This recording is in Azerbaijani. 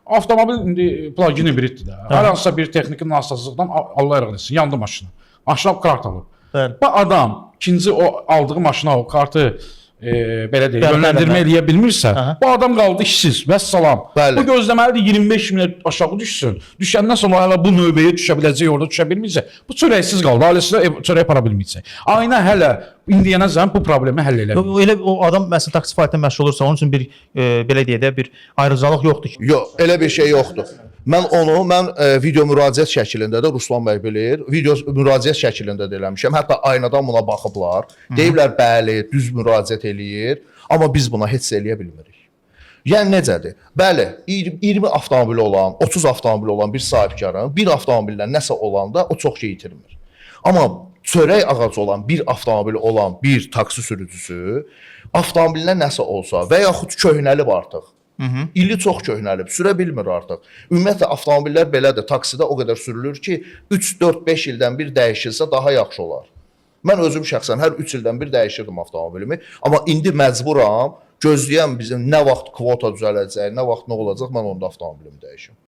Avtomobil indi plug-in hibriddir də. Hər hansısa bir texniki nasazlıqdan Allah eləsin, yandı maşını. Maşına kart alıb. Bəli. Bu adam ikinci o aldığı maşına o kartı belə deyək, yönləndirmə eləyə bilmirsə, bu adam qaldı işsiz. Vəssalam. Bəli. Bu gözləməlidir 25 minə aşağı düşsün. Düşəndən sonra hələ bu növbəyə düşə biləcək, orada düşə bilməyəcək. Bu çörəksiz qaldı. Ailəsinə çörək para bilməyəcək. Ayna hələ indiyənəcən bu problemi həll eləmir. Elə o adam məsələn taksi fəaliyyətində məşğul olursa, onun üçün bir belə deyək də bir ayrıcalıq yoxdur ki. Yox, elə bir şey yoxdur. Mən video müraciət şəklində də Ruslan bəy bilir, video müraciət şəklində də eləmişəm. Hətta aynadan buna baxıblar. Deyiblər, bəli, düz müraciət eləyir, amma biz buna heç eləyə bilmirik. Yəni necədir? Bəli, 20 avtomobili olan, 30 avtomobili olan bir sahibkarın bir avtomobillə nəsə olanda o çox şey itirmir. Amma çörək ağacı olan bir avtomobili olan bir taksi sürücüsü avtomobilinə nəsə olsa və yaxud köhnəlib artıq. İli çox köhnəlib, sürə bilmir artıq. Ümumiyyətlə avtomobillər belədir, taksidə o qədər sürülür ki, 3-4-5 ildən bir dəyişilsə daha yaxşı olar. Mən özüm şəxsən hər 3 ildən bir dəyişirdim avtomobilimi, amma indi məcburam, gözləyəm bizim nə vaxt kvota düzələcək, nə vaxt nə olacaq, mən onda avtomobilimi dəyişim.